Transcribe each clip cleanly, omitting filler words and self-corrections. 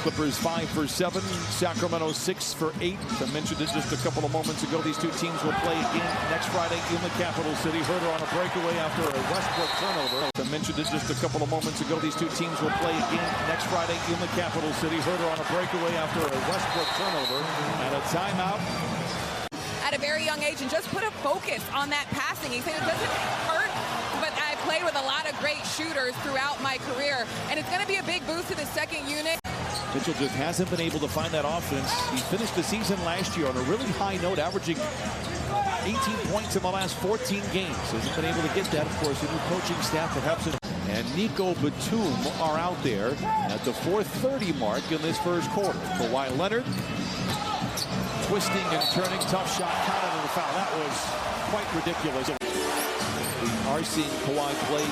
Clippers 5 for 7, Sacramento 6 for 8. I mentioned it just a couple of moments ago. These two teams will play again next Friday in the capital city. Herder on a breakaway after a Westbrook turnover. I mentioned it just a couple of moments ago. These two teams will play again next Friday in the capital city. Herder on a breakaway after a Westbrook turnover and a timeout. At a very young age, and just put a focus on that passing. He said it doesn't hurt, but I played with a lot of great shooters throughout my career, and it's going to be a big boost to the second unit. Mitchell just hasn't been able to find that offense. He finished the season last year on a really high note, averaging 18 points in the last 14 games. Hasn't been able to get that. Of course, a new coaching staff perhaps. And Nico Batum are out there at the 4:30 mark in this first quarter. Kawhi Leonard twisting and turning, tough shot, counted and a foul. That was quite ridiculous. We are seeing Kawhi play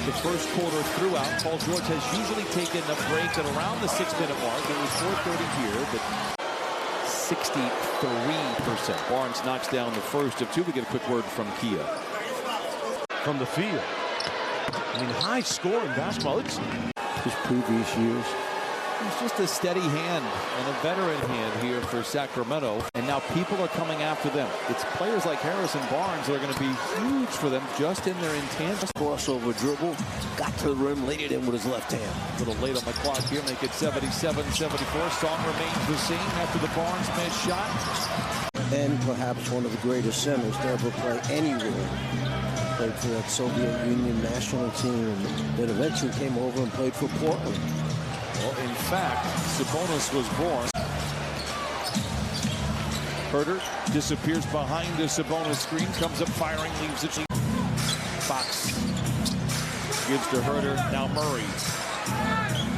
the first quarter throughout. Paul George has usually taken a break at around the 6-minute mark. It was 4:30 here, but 63%. Barnes knocks down the first of two. We get a quick word from Kia. From the field. I mean, high scoring basketball. It's his previous years. He's just a steady hand and a veteran hand here for Sacramento. And now people are coming after them. It's players like Harrison Barnes that are going to be huge for them just in their intent. Crossover dribble, got to the rim, laid it in with his left hand. A little late on the clock here, make it 77-74. Song remains the same after the Barnes missed shot. And perhaps one of the greatest centers to ever play anywhere. Played for that Soviet Union national team and then eventually came over and played for Portland. Well, in fact, Sabonis was born. Herder disappears behind the Sabonis screen, comes up firing, leaves it. Fox gives to Herder, now Murray.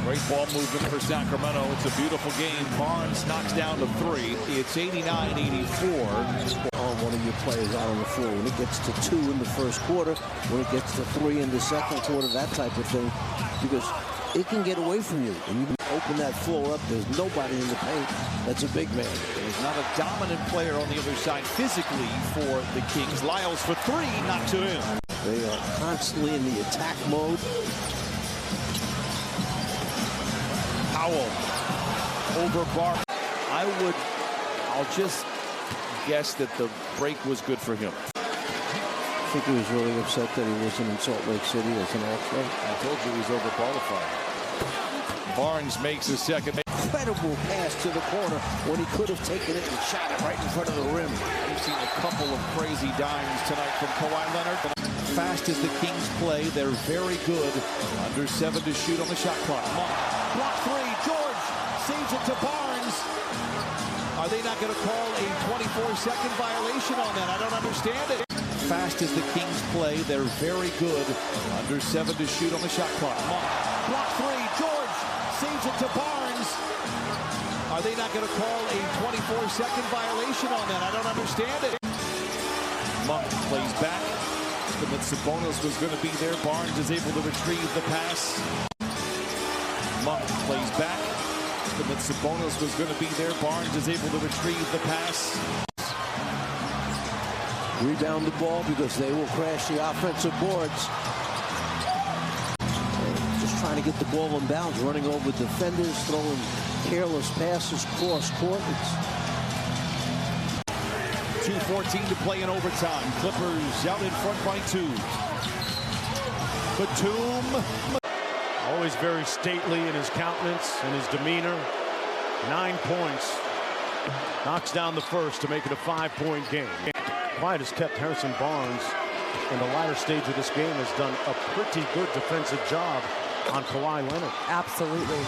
Great ball movement for Sacramento. It's a beautiful game. Barnes knocks down to 3. It's 89-84. One of your players out on the floor. When it gets to 2 in the first quarter, when it gets to 3 in the second quarter, that type of thing, because it can get away from you. And you can open that floor up. There's nobody in the paint. That's a big man. There's not a dominant player on the other side physically for the Kings. Lyles for 3, knocks it in. They are constantly in the attack mode. Powell over Bar. I'll just guess that the break was good for him. I think he was really upset that he wasn't in Salt Lake City as an All-Star. I told you he was overqualified. Barnes makes a second. Incredible pass to the corner when he could have taken it and shot it right in front of the rim. We've seen a couple of crazy dimes tonight from Kawhi Leonard. Fast as the Kings play, they're very good. Under 7 to shoot on the shot clock. Block 3, George saves it to Barnes. Are they not going to call a 24-second violation on that? I don't understand it. Fast as the Kings play, they're very good. Under 7 to shoot on the shot clock. Block 3, George saves it to Barnes. Are they not going to call a 24-second violation on that? I don't understand it. Monk plays back. But Sabonis was going to be there. Barnes is able to retrieve the pass. Monk plays back. But Sabonis was going to be there. Barnes is able to retrieve the pass. Rebound the ball because they will crash the offensive boards. Just trying to get the ball in bounds, running over defenders, throwing careless passes cross court. 2:14 to play in overtime. Clippers out in front by 2. Batum. always very stately in his countenance and his demeanor. 9 points. Knocks down the first to make it a 5-point game. Clyde has kept Harrison Barnes in the latter stage of this game, has done a pretty good defensive job on Kawhi Leonard. Absolutely.